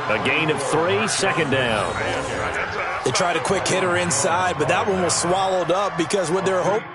A gain of 3, second down. They tried a quick hitter inside, but that one was swallowed up because what they're hoping.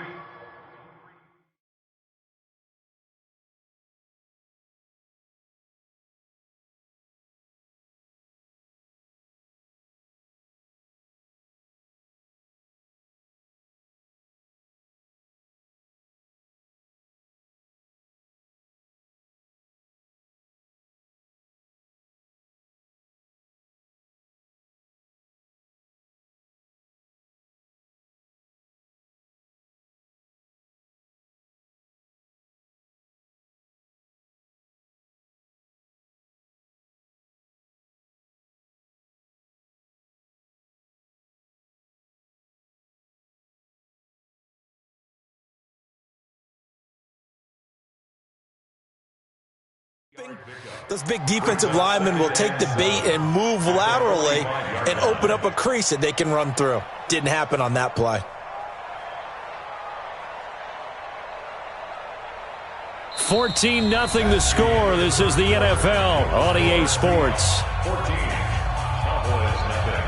Those big defensive linemen will take the bait and move laterally and open up a crease that they can run through. Didn't happen on that play. 14-0 the score. This is the NFL on EA Sports. 14. Cowboys, nothing.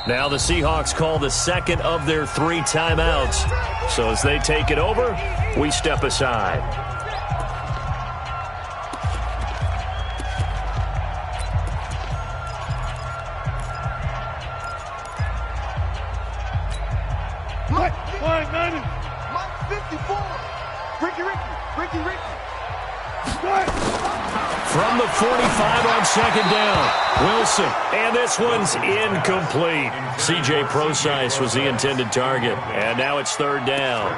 Now the Seahawks call the second of their 3 timeouts. So as they take it over, we step aside. Mike 54. Ricky. From the 45 on second down, Wilson. And this one's incomplete. C.J. Prosise was the intended target. And now it's third down.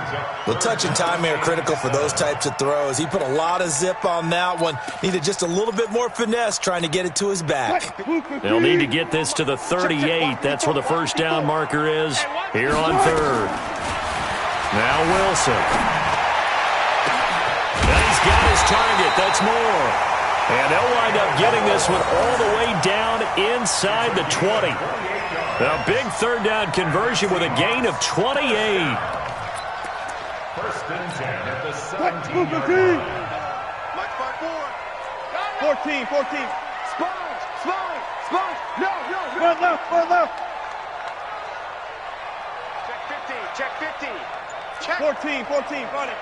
The touch and time are critical for those types of throws. He put a lot of zip on that one. Needed just a little bit more finesse trying to get it to his back. They'll need to get this to the 38. That's where the first down marker is here on third. Now Wilson. And he's got his target. That's more. And they'll wind up getting this one all the way down inside the 20. A big third down conversion with a gain of 28. First and 10 at the 17-yard line. 14. Spine. No. Run left. Check 50. Check. 14. Run it.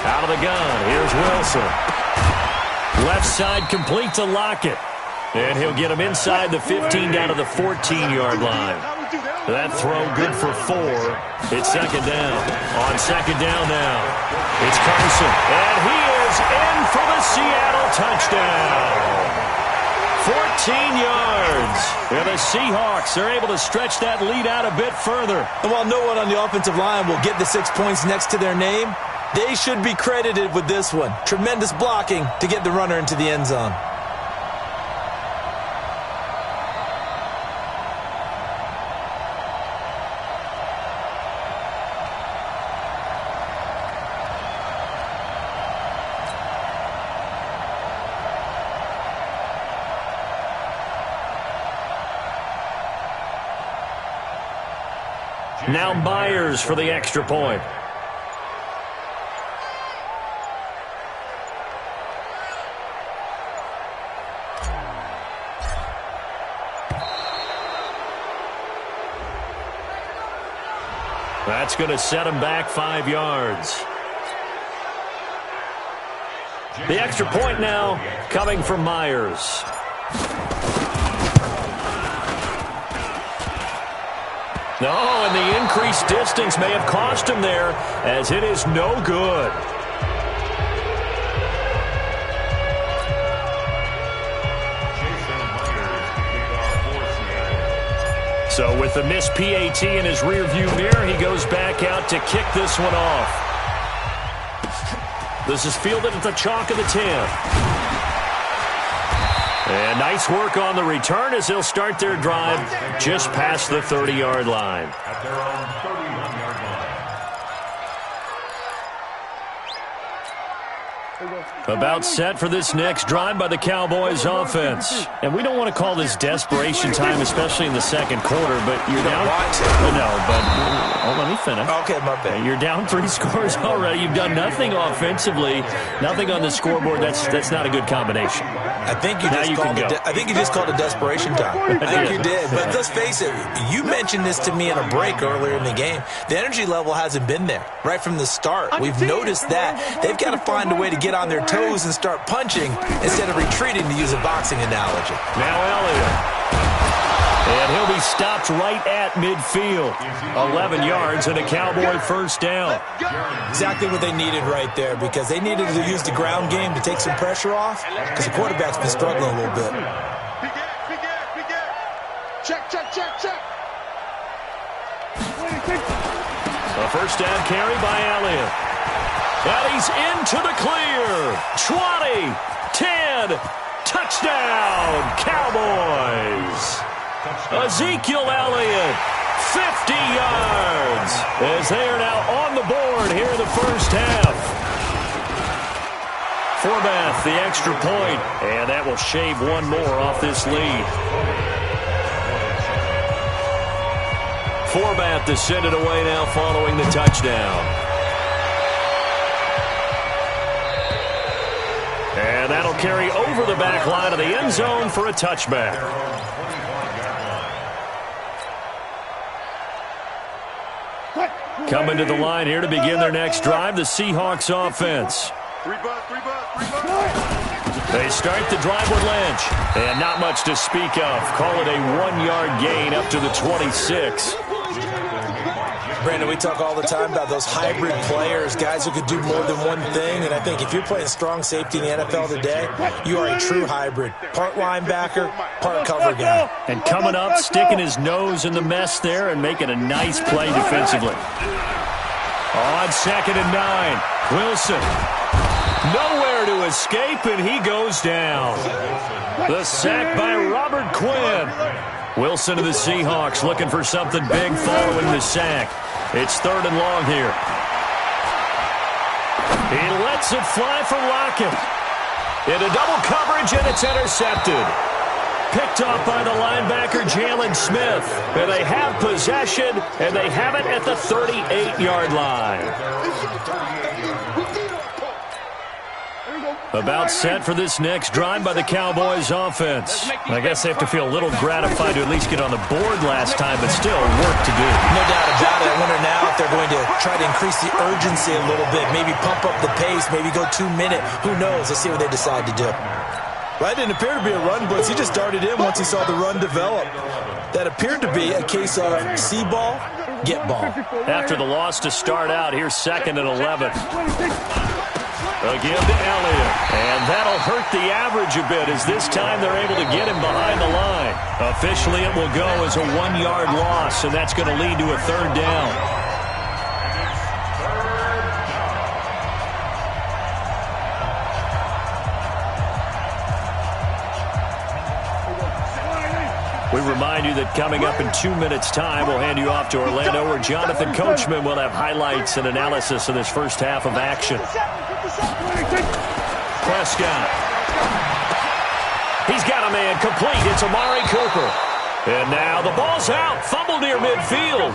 Out of the gun. Here's Wilson. Left side complete to Lockett. And he'll get him inside the 15 down to the 14-yard line. That throw good for 4. It's second down. On second down now, it's Carson. And he is in for the Seattle touchdown. 14 yards. And the Seahawks are able to stretch that lead out a bit further. And while no one on the offensive line will get the 6 points next to their name, they should be credited with this one. Tremendous blocking to get the runner into the end zone. Now Myers for the extra point. That's going to set him back 5 yards. The extra point now coming from Myers. Oh, and the increased distance may have cost him there, as it is no good. Jason Myers to kick off for Seattle. So with the missed PAT in his rearview mirror, he goes back out to kick this one off. This is fielded at the chalk of the 10. And nice work on the return as they'll start their drive just past the 30-yard line. At their own 31-yard line. About set for this next drive by the Cowboys offense. And we don't want to call this desperation time, especially in the second quarter, but you're down. No, but let me finish. Okay, my bad. You're down 3 scores already. You've done nothing offensively, nothing on the scoreboard. That's not a good combination. I think you just called it desperation time. I think you did. But let's face it, you mentioned this to me in a break earlier in the game. The energy level hasn't been there right from the start. We've noticed that. They've got to find a way to get on their toes and start punching instead of retreating, to use a boxing analogy. Now Elliott. And he'll be stopped right at midfield. 11 yards and a Cowboy first down. Exactly what they needed right there, because they needed to use the ground game to take some pressure off, because the quarterback's been struggling a little bit. Check. A first down carry by Elliott. And he's into the clear. 20, 10, touchdown, Cowboys. Ezekiel Elliott, 50 yards, as they are now on the board here in the first half. Forbath, the extra point, and that will shave one more off this lead. Forbath to send it away now following the touchdown. And that'll carry over the back line of the end zone for a touchback. Coming to the line here to begin their next drive, the Seahawks offense. They start the drive with Lynch. And not much to speak of. Call it a 1-yard gain up to the 26. Brandon, we talk all the time about those hybrid players, guys who could do more than one thing, and I think if you're playing strong safety in the NFL today, you are a true hybrid. Part linebacker, part cover guy. And coming up, sticking his nose in the mess there and making a nice play defensively. On 2nd and 9, Wilson. Nowhere to escape, and he goes down. The sack by Robert Quinn. Wilson to the Seahawks looking for something big following the sack. It's 3rd and long here. He lets it fly for Lockett. Into double coverage, and it's intercepted. Picked off by the linebacker, Jalen Smith. And they have possession, and they have it at the 38-yard line. About set for this next drive by the Cowboys offense. I guess they have to feel a little gratified to at least get on the board last time, but still work to do. No doubt about it. I wonder now if they're going to try to increase the urgency a little bit, maybe pump up the pace, maybe go 2-minute. Who knows? Let's see what they decide to do. Well, that didn't appear to be a run blitz. He just darted in once he saw the run develop. That appeared to be a case of see ball, get ball. After the loss to start out, here's 2nd and 11. Again to Elliott. And that'll hurt the average a bit as this time they're able to get him behind the line. Officially, it will go as a 1-yard loss, and that's going to lead to a 3rd down. We remind you that coming up in 2 minutes' time, we'll hand you off to Orlando, where Jonathan Coachman will have highlights and analysis of this first half of action. Prescott. He's got a man complete. It's Amari Cooper. And now the ball's out. Fumble near midfield.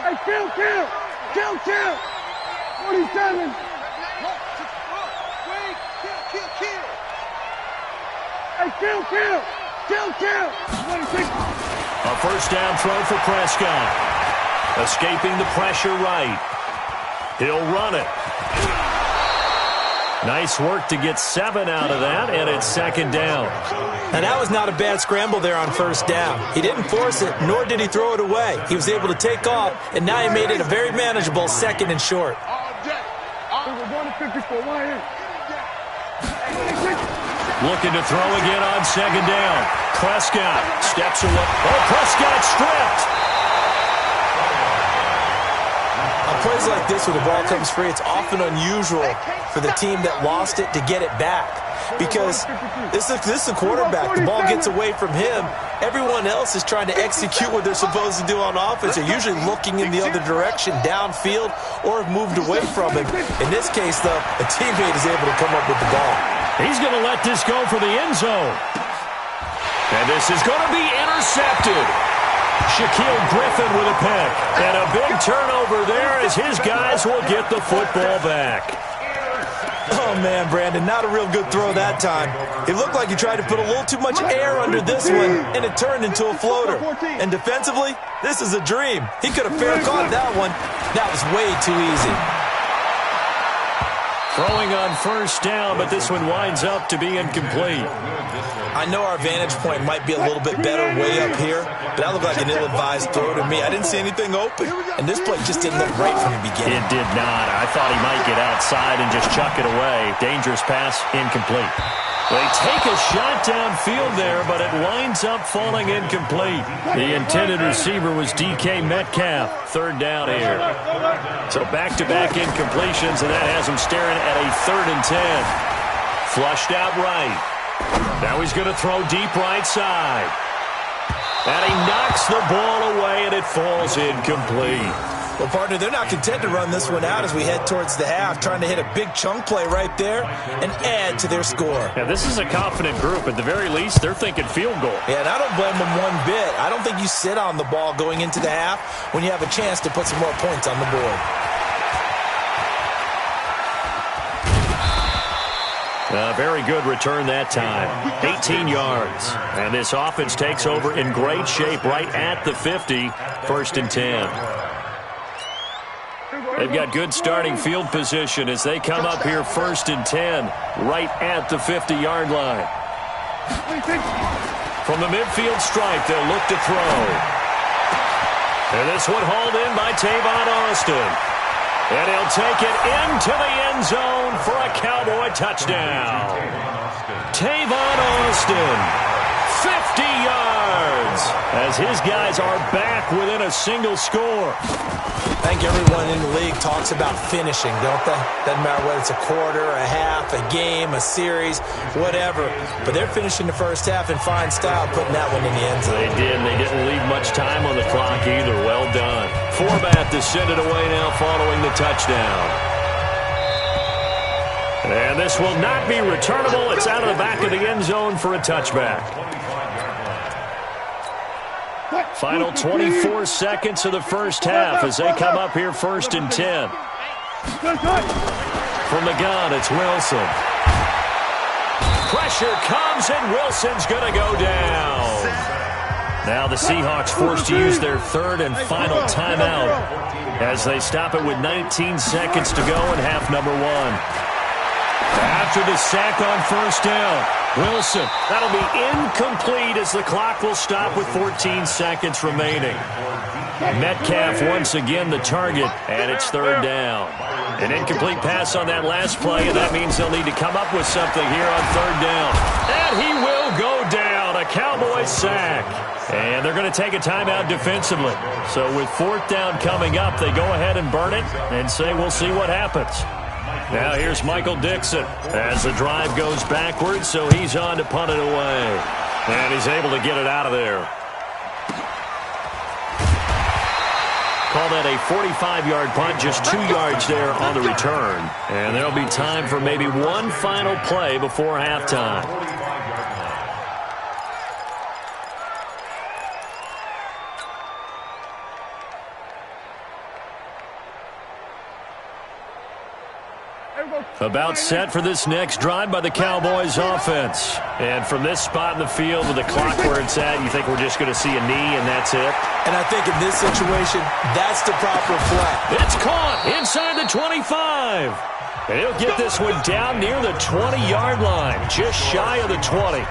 Hey, kill. 47. Hey, kill. 26. A first down throw for Prescott. Escaping the pressure right. He'll run it. Nice work to get 7 out of that, and it's 2nd down. And that was not a bad scramble there on first down. He didn't force it, nor did he throw it away. He was able to take off, and now he made it a very manageable 2nd and short. Looking to throw again on second down. Prescott steps away. Oh, Prescott stripped. On plays like this where the ball comes free, it's often unusual for the team that lost it to get it back. Because this is a quarterback. The ball gets away from him. Everyone else is trying to execute what they're supposed to do on offense. They're usually looking in the other direction, downfield, or have moved away from him. In this case, though, a teammate is able to come up with the ball. He's going to let this go for the end zone. And this is going to be intercepted. Shaquille Griffin with a pick. And a big turnover there as his guys will get the football back. Oh, man, Brandon, not a real good throw that time. It looked like he tried to put a little too much air under this one, and it turned into a floater. And defensively, this is a dream. He could have fair caught that one. That was way too easy. Throwing on first down, but this one winds up to be incomplete. I know our vantage point might be a little bit better way up here, but that looked like an ill-advised throw to me. I didn't see anything open, and this play just didn't look right from the beginning. It did not. I thought he might get outside and just chuck it away. Dangerous pass, incomplete. They take a shot downfield there, but it winds up falling incomplete. The intended receiver was DK Metcalf. Third down here. So back-to-back incompletions, and that has him staring at a 3rd and 10. Flushed out right. Now he's going to throw deep right side. And he knocks the ball away, and it falls incomplete. Well, partner, they're not content to run this one out as we head towards the half, trying to hit a big chunk play right there and add to their score. Yeah, this is a confident group. At the very least, they're thinking field goal. Yeah, and I don't blame them one bit. I don't think you sit on the ball going into the half when you have a chance to put some more points on the board. A very good return that time. 18 yards. And this offense takes over in great shape right at the 50. 1st and 10. They've got good starting field position as they come up here 1st and 10 right at the 50-yard line. From the midfield stripe, they'll look to throw. And this one hauled in by Tavon Austin. And he'll take it into the end zone for a Cowboy touchdown. Tavon Austin, 50 yards, as his guys are back within a single score. I think everyone in the league talks about finishing, don't they? Doesn't matter whether it's a quarter, a half, a game, a series, whatever. But they're finishing the first half in fine style, putting that one in the end zone. They did, and they didn't leave much time on the clock either. Well done. Forbat to send it away now following the touchdown. And this will not be returnable. It's out of the back of the end zone for a touchback. Final 24 seconds of the first half as they come up here 1st and 10. From the gun, it's Wilson. Pressure comes, and Wilson's going to go down. Now the Seahawks forced to use their 3rd and final timeout as they stop it with 19 seconds to go in half number 1. After the sack on first down, Wilson, that'll be incomplete as the clock will stop with 14 seconds remaining. Metcalf once again the target, and it's 3rd down. An incomplete pass on that last play, and that means they'll need to come up with something here on 3rd down. And he will go down, a Cowboy sack. And they're going to take a timeout defensively. So with 4th down coming up, they go ahead and burn it and say we'll see what happens. Now here's Michael Dixon as the drive goes backwards, so he's on to punt it away. And he's able to get it out of there. Call that a 45-yard punt, just 2 yards there on the return. And there'll be time for maybe one final play before halftime. About set for this next drive by the Cowboys offense. And from this spot in the field with the clock where it's at, you think we're just going to see a knee and that's it? And I think in this situation, that's the proper flag. It's caught inside the 25. And he'll get this one down near the 20-yard line, just shy of the 20.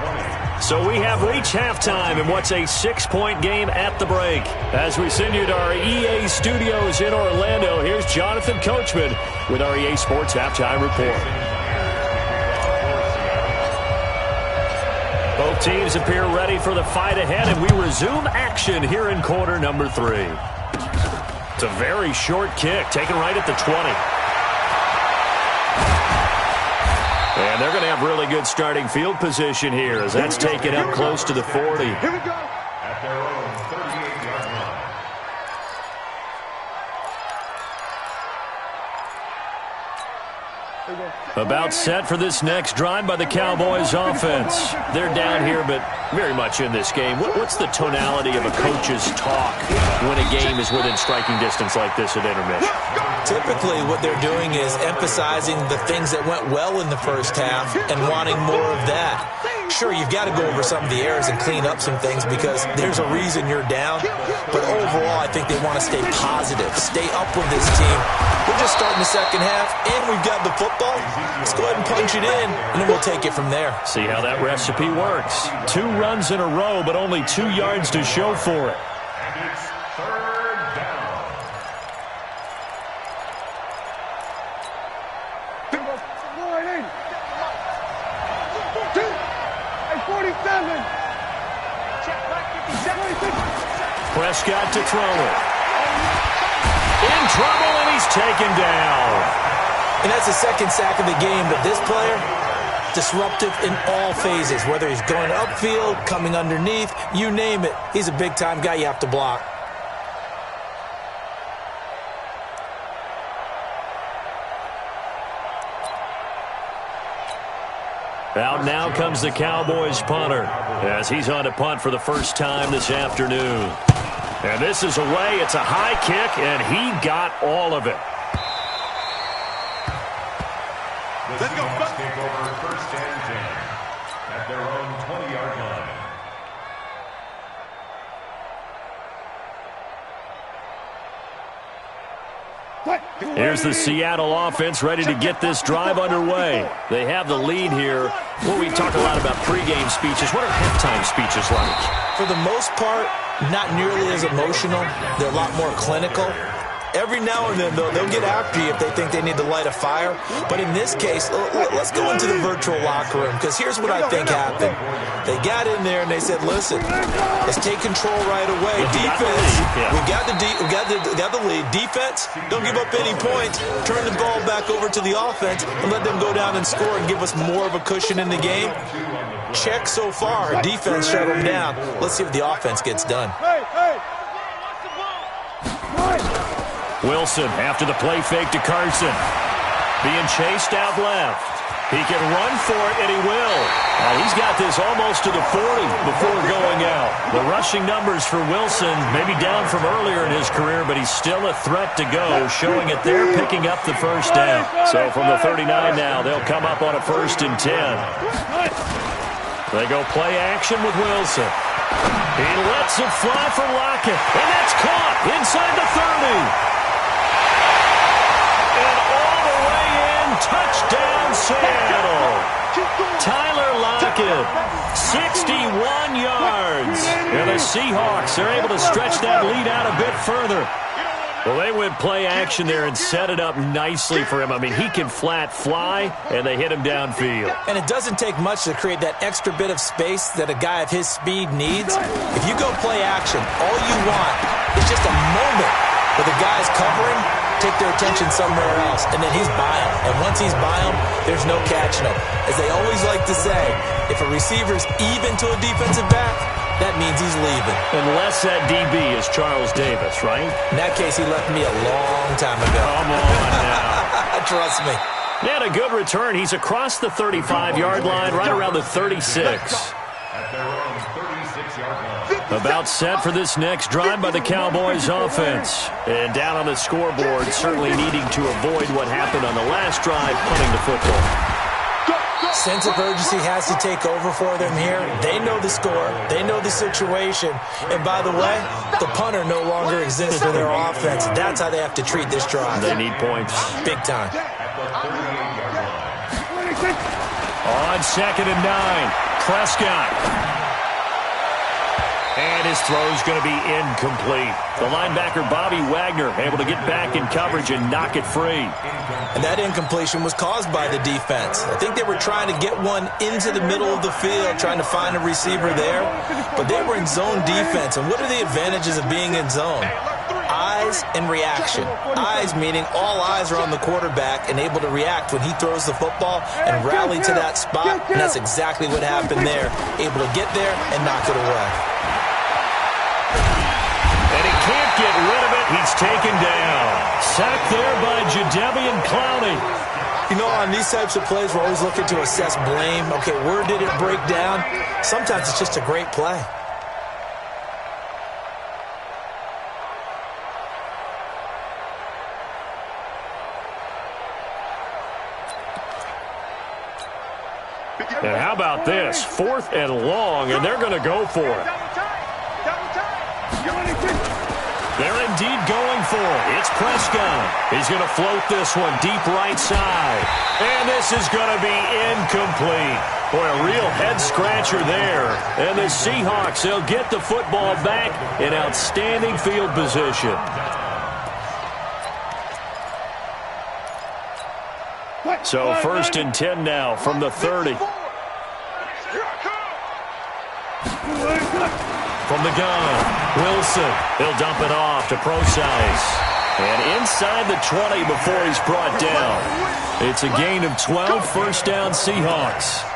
So we have reached halftime in what's a 6-point game at the break. As we send you to our EA studios in Orlando, here's Jonathan Coachman with our EA Sports Halftime Report. Both teams appear ready for the fight ahead, and we resume action here in quarter number 3. It's a very short kick, taken right at the 20. And they're going to have really good starting field position here as that's taken up close to the 40. Here we go. At their own 38-yard line. About set for this next drive by the Cowboys offense. They're down here, but very much in this game. What's the tonality of a coach's talk when a game is within striking distance like this at intermission? Typically, what they're doing is emphasizing the things that went well in the first half and wanting more of that. Sure, you've got to go over some of the errors and clean up some things because there's a reason you're down. But overall, I think they want to stay positive, stay up with this team. We're just starting the second half, and we've got the football. Let's go ahead and punch it in, and then we'll take it from there. See how that recipe works. 2 runs in a row, but only 2 yards to show for it. And it's third down. Prescott to throw it. In trouble, and he's taken down. And that's the second sack of the game, but this player, disruptive in all phases, whether he's going upfield, coming underneath, you name it. He's a big-time guy you have to block. Out now comes the Cowboys punter as he's on to punt for the first time this afternoon. And this is away. It's a high kick, and he got all of it. The Seahawks take over first and 10 at their own 20-yard line. Here's the Seattle offense ready to get this drive underway. They have the lead here. Well, we talk a lot about pregame speeches. What are halftime speeches like? For the most part, not nearly as emotional. They're a lot more clinical. Every now and then, though, they'll get after you if they think they need to light a fire. But in this case, let's go into the virtual locker room, because here's what I think happened. They got in there and they said, listen, let's take control right away. Defense, we got the lead. Defense, don't give up any points. Turn the ball back over to the offense and let them go down and score and give us more of a cushion in the game. Check so far. Defense shut them down. Let's see if the offense gets done. Wilson after the play fake to Carson. Being chased out left. He can run for it, and he will. He's got this almost to the 40 before going out. The rushing numbers for Wilson maybe down from earlier in his career, but he's still a threat to go, showing it they're picking up the first down. So from the 39 now, they'll come up on a 1st and 10. They go play action with Wilson. He lets it fly for Lockett, and that's caught inside the 30. Touchdown, Seattle. Tyler Lockett, 61 yards. And the Seahawks are able to stretch that lead out a bit further. Well, they went play action there and set it up nicely for him. I mean, he can flat fly, and they hit him downfield. And it doesn't take much to create that extra bit of space that a guy of his speed needs. If you go play action, all you want is just a moment where the guy's covering, take their attention somewhere else, and then he's by him. And once he's by him, there's no catching him. As they always like to say, if a receiver's even to a defensive back, that means he's leaving. Unless that DB is Charles Davis, right? In that case, he left me a long time ago. Come on now. Trust me. He had a good return. He's across the 35-yard line, right around the 36. At their own 36-yard line. About set for this next drive by the Cowboys offense. And down on the scoreboard, certainly needing to avoid what happened on the last drive, punting the football. Sense of urgency has to take over for them here. They know the score. They know the situation. And by the way, the punter no longer exists for their offense. That's how they have to treat this drive. They need points. Big time. On 2nd and 9. Prescott. And his throw's going to be incomplete. The linebacker, Bobby Wagner, able to get back in coverage and knock it free. And that incompletion was caused by the defense. I think they were trying to get one into the middle of the field, trying to find a receiver there. But they were in zone defense. And what are the advantages of being in zone? Eyes and reaction. Eyes meaning all eyes are on the quarterback and able to react when he throws the football and rally to that spot. And that's exactly what happened there. Able to get there and knock it away. And he can't get rid of it. He's taken down. Sacked there by Jadeveon Clowney. You know, on these types of plays, we're always looking to assess blame. Okay, where did it break down? Sometimes it's just a great play. And how about this? 4th and long, and they're going to go for it. They're indeed going for it. It's Prescott. He's going to float this one deep right side. And this is going to be incomplete. Boy, a real head-scratcher there. And the Seahawks, they'll get the football back in outstanding field position. So 1st and 10 now from the 30. From the gun, Wilson. He'll dump it off to Procise. And inside the 20 before he's brought down. It's a gain of 12, 1st down Seahawks.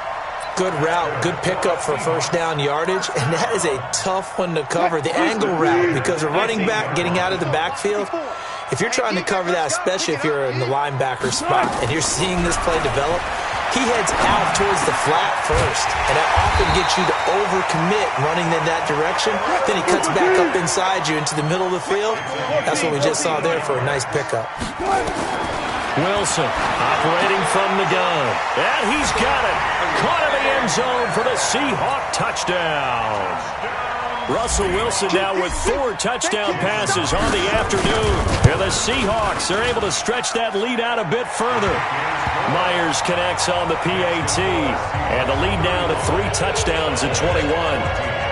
Good route, good pickup for first down yardage, and that is a tough one to cover, the angle route, because a running back getting out of the backfield, if you're trying to cover that, especially if you're in the linebacker spot, and you're seeing this play develop, he heads out towards the flat first, and that often gets you to overcommit running in that direction. Then he cuts back up inside you into the middle of the field. That's what we just saw there for a nice pickup. Wilson operating from the gun, and he's got it. Caught in the end zone for the Seahawk touchdown. Russell Wilson now with 4 touchdown passes on the afternoon. And the Seahawks are able to stretch that lead out a bit further. Myers connects on the PAT. And the lead now to 3 touchdowns at 21.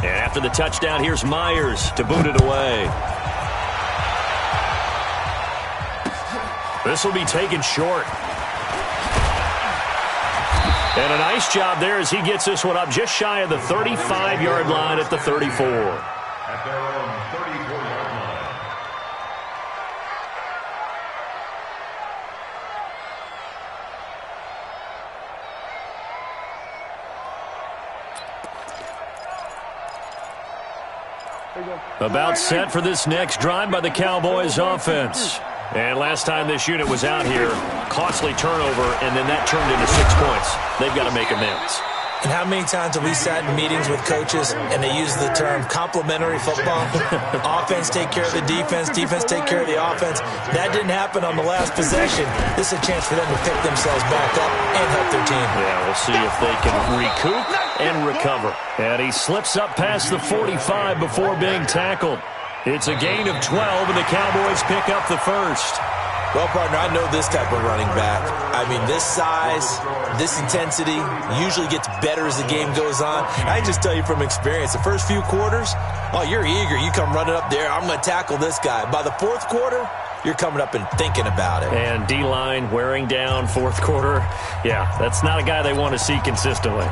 After the touchdown, here's Myers to boot it away. This will be taken short. And a nice job there as he gets this one up just shy of the 35-yard line at the 34. At their own 34-yard line. About set for this next drive by the Cowboys offense. And last time this unit was out here, costly turnover, and then that turned into 6 points. They've got to make amends. And how many times have we sat in meetings with coaches and they use the term complementary football? Offense take care of the defense, defense take care of the offense. That didn't happen on the last possession. This is a chance for them to pick themselves back up and help their team. Yeah, we'll see if they can recoup and recover. And he slips up past the 45 before being tackled. It's a gain of 12, and the Cowboys pick up the first. Well, partner, I know this type of running back. I mean, this size, this intensity usually gets better as the game goes on. I can just tell you from experience, the first few quarters, oh, you're eager. You come running up there, I'm going to tackle this guy. By the 4th quarter, you're coming up and thinking about it. And D-line wearing down 4th quarter. Yeah, that's not a guy they want to see consistently.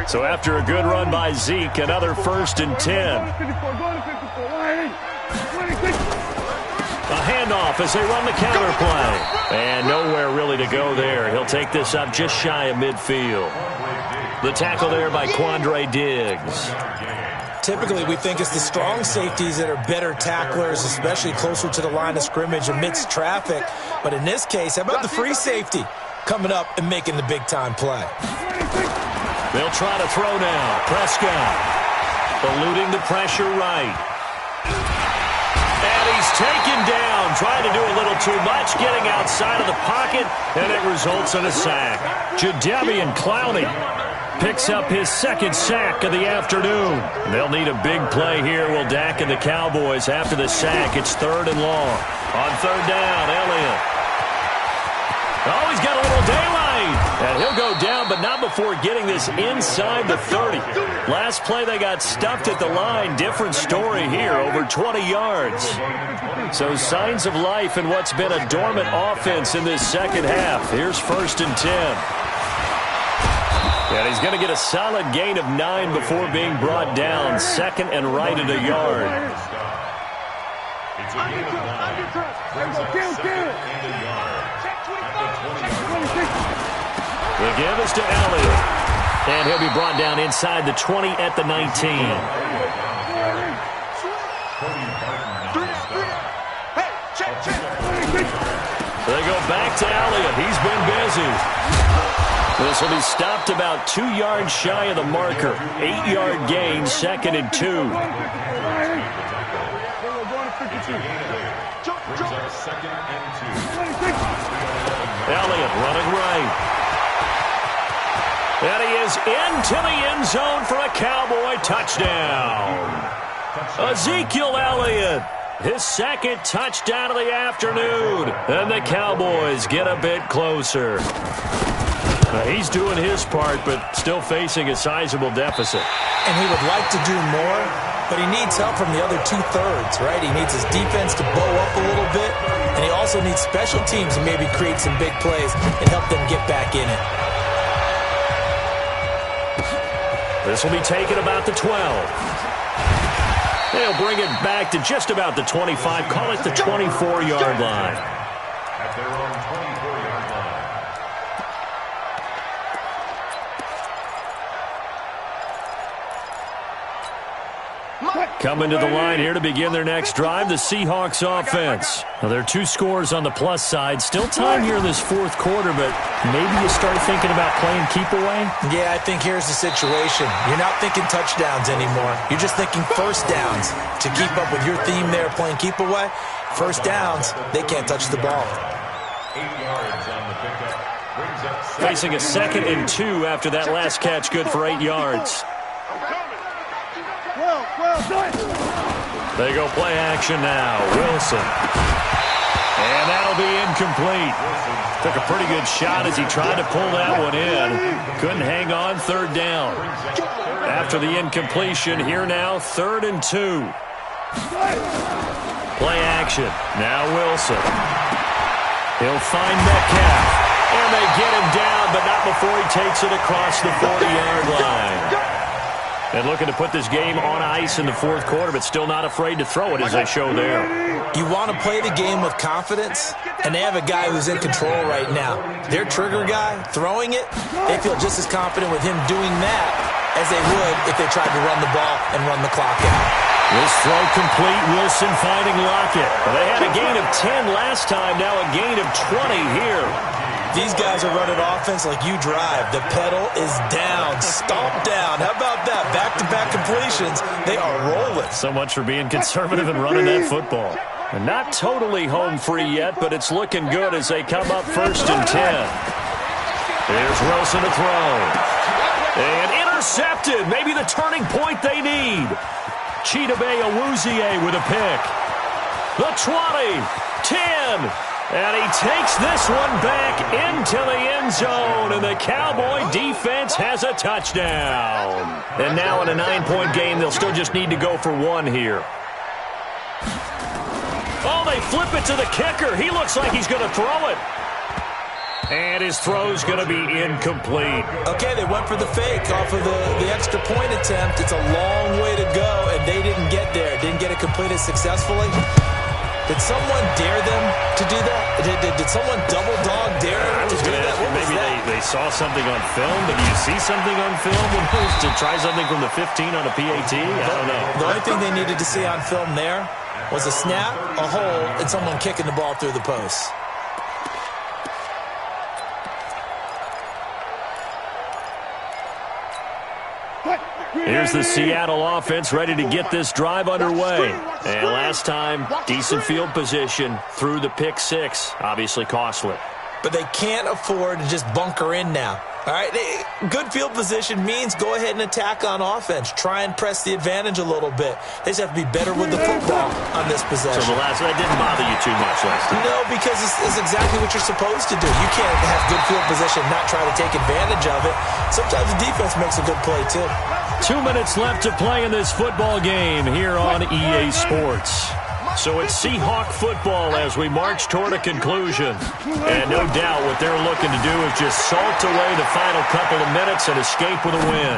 So after a good run by Zeke, another 1st and 10. A handoff as they run the counter play. And nowhere really to go there. He'll take this up just shy of midfield. The tackle there by Quandre Diggs. Typically, we think it's the strong safeties that are better tacklers, especially closer to the line of scrimmage amidst traffic. But in this case, how about the free safety coming up and making the big-time play? They'll try to throw now. Prescott eluding the pressure right. And he's taken down, trying to do a little too much, getting outside of the pocket, and it results in a sack. Jadeveon Clowney picks up his second sack of the afternoon. They'll need a big play here, will Dak and the Cowboys after the sack. It's 3rd and long. On 3rd down, Elliott. Oh, he's got a little daylight. And he'll go down, but not before getting this inside the 30. Last play, they got stuffed at the line. Different story here, over 20 yards. So signs of life in what's been a dormant offense in this second half. Here's 1st and 10. And he's going to get a solid gain of 9 before being brought down. 2nd and right at a yard. It's a gain of 9. Brings up 2nd and a yard. The give is to Elliott. And he'll be brought down inside the 20 at the 19. They go back to Elliott. He's been busy. This will be stopped about 2 yards shy of the marker. 8-yard gain, 2nd and 2. Elliott running right. And he is into the end zone for a Cowboy touchdown. Ezekiel Elliott, his 2nd touchdown of the afternoon. And the Cowboys get a bit closer. He's doing his part, but still facing a sizable deficit. And he would like to do more, but he needs help from the other 2/3, right? He needs his defense to bow up a little bit, and he also needs special teams to maybe create some big plays and help them get back in it. This will be taken about the 12. They'll bring it back to just about the 25. Call it the 24-yard line. At their own 24-yard line. Coming to the line here to begin their next drive, the Seahawks offense. Now, there are 2 scores on the plus side. Still time here in this 4th quarter, but maybe you start thinking about playing keep away? Yeah, I think here's the situation. You're not thinking touchdowns anymore. You're just thinking first downs. To keep up with your theme there, playing keep away, first downs, they can't touch the ball. 8 yards on the pickup. Brings up Facing a 2nd and 2 after that last catch, good for 8 yards. They go play action now. Wilson. And that'll be incomplete. Took a pretty good shot as he tried to pull that one in. Couldn't hang on, 3rd down. After the incompletion, here now, 3rd and 2. Play action. Now Wilson. He'll find Metcalf. And they get him down, but not before he takes it across the 40-yard line. And looking to put this game on ice in the 4th quarter, but still not afraid to throw it as they show there. You want to play the game with confidence, and they have a guy who's in control right now. Their trigger guy, throwing it, they feel just as confident with him doing that as they would if they tried to run the ball and run the clock out. This throw complete, Wilson finding Lockett. They had a gain of 10 last time, now a gain of 20 here. These guys are running offense like you drive. The pedal is down, stomped down. How about that? Back-to-back completions. They are rolling. So much for being conservative and running that football. And not totally home free yet, but it's looking good as they come up 1st and 10. Here's Wilson to throw. And intercepted. Maybe the turning point they need. Chidobe Awuzie with a pick. The 20, 10. And he takes this one back into the end zone, and the Cowboy defense has a touchdown. And now in a 9-point game, they'll still just need to go for 1 here. Oh, they flip it to the kicker. He looks like he's going to throw it. And his throw's going to be incomplete. Okay, they went for the fake off of the extra point attempt. It's a long way to go, and they didn't get there. Didn't get it completed successfully. Did someone dare them to do that? Did someone double dog dare them to do that? Maybe they saw something on film, but do you see something on film to try something from the 15 on a PAT? I don't know. The only thing they needed to see on film there was a snap, a hole, and someone kicking the ball through the post. Here's the Seattle offense ready to get this drive underway. And last time, decent field position through the pick six. Obviously costly. But they can't afford to just bunker in now. All right, good field position means go ahead and attack on offense. Try and press the advantage a little bit. They just have to be better with the football on this possession. So that didn't bother you too much last time? No, because it's exactly what you're supposed to do. You can't have good field position and not try to take advantage of it. Sometimes the defense makes a good play, too. 2 minutes left to play in this football game here on EA Sports. So it's Seahawk football as we march toward a conclusion. And no doubt what they're looking to do is just salt away the final couple of minutes and escape with a win.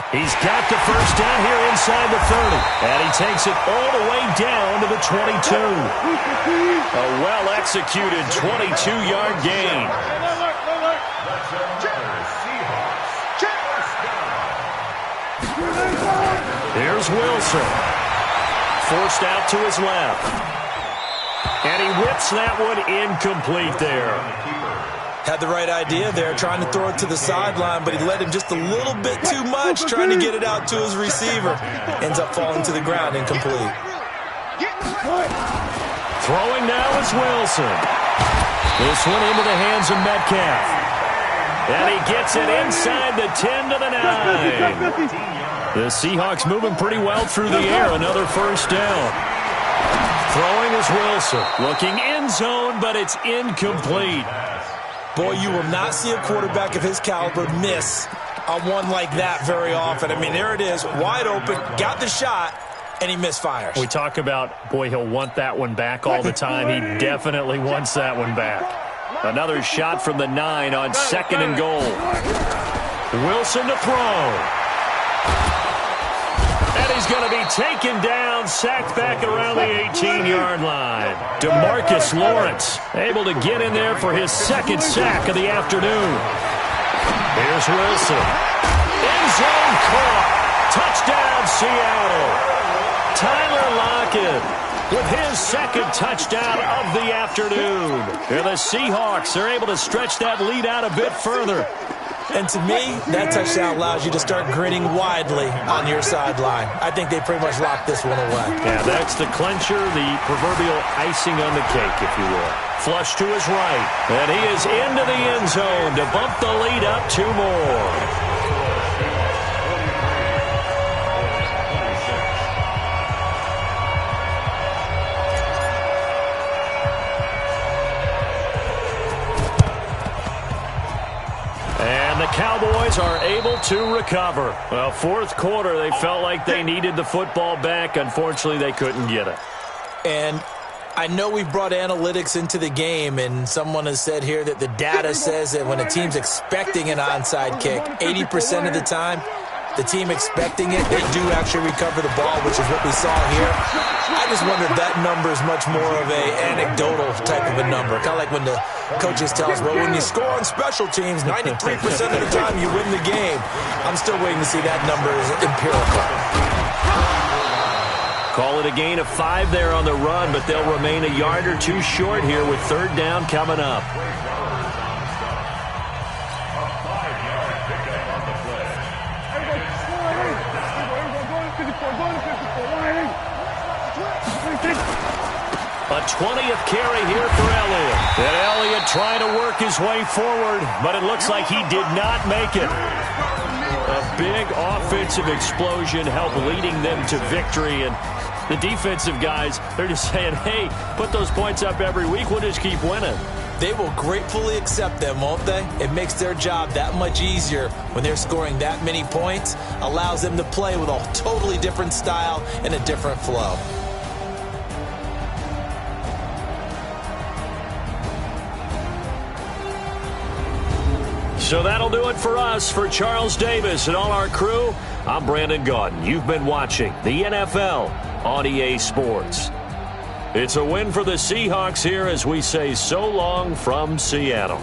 He's got the first down here inside the 30. And he takes it all the way down to the 22. A well-executed 22-yard gain. Here's Wilson. Forced out to his left. And he whips that one incomplete there. Had the right idea there, trying to throw it to the sideline, but he led him just a little bit too much, trying to get it out to his receiver. Ends up falling to the ground, incomplete. Throwing now is Wilson. This one into the hands of Metcalf. And he gets it inside the 10 to the 9. The Seahawks moving pretty well through the air. Another first down. Throwing is Wilson. Looking end zone, but it's incomplete. Boy, you will not see a quarterback of his caliber miss on one like that very often. I mean, there it is, wide open, got the shot, and he misfires. We talk about, boy, he'll want that one back all the time. He definitely wants that one back. Another shot from the 9 on 2nd and goal. Wilson to throw. And he's going to be taken down, sacked back around the 18-yard line. DeMarcus Lawrence able to get in there for his second sack of the afternoon. Here's Wilson. End zone caught. Touchdown, Seattle. Tyler Lockett with his second touchdown of the afternoon. And the Seahawks are able to stretch that lead out a bit further. And to me, that touchdown allows you to start grinning widely on your sideline. I think they pretty much locked this one away. Yeah, that's the clincher, the proverbial icing on the cake, if you will. Flush to his right. And he is into the end zone to bump the lead up 2 more. Cowboys are able to recover. Well, fourth quarter, they felt like they needed the football back. Unfortunately, they couldn't get it. And I know we've brought analytics into the game, and someone has said here that the data says that when a team's expecting an onside kick, 80% of the time, the team expecting it, they do actually recover the ball, which is what we saw here. I just wonder if that number is much more of an anecdotal type of a number. Kind of like when the coaches tell us, well, when you score on special teams, 93% of the time you win the game. I'm still waiting to see that number as empirical. Call it a gain of 5 there on the run, but they'll remain a yard or 2 short here with 3rd down coming up. A 20th carry here for Elliott. And Elliott trying to work his way forward, but it looks like he did not make it. A big offensive explosion helped leading them to victory, and the defensive guys, they're just saying, hey, put those points up every week, we'll just keep winning. They will gratefully accept them, won't they? It makes their job that much easier when they're scoring that many points, allows them to play with a totally different style and a different flow. So that'll do it for us. For Charles Davis and all our crew, I'm Brandon Gaudin. You've been watching the NFL on EA Sports. It's a win for the Seahawks here as we say so long from Seattle.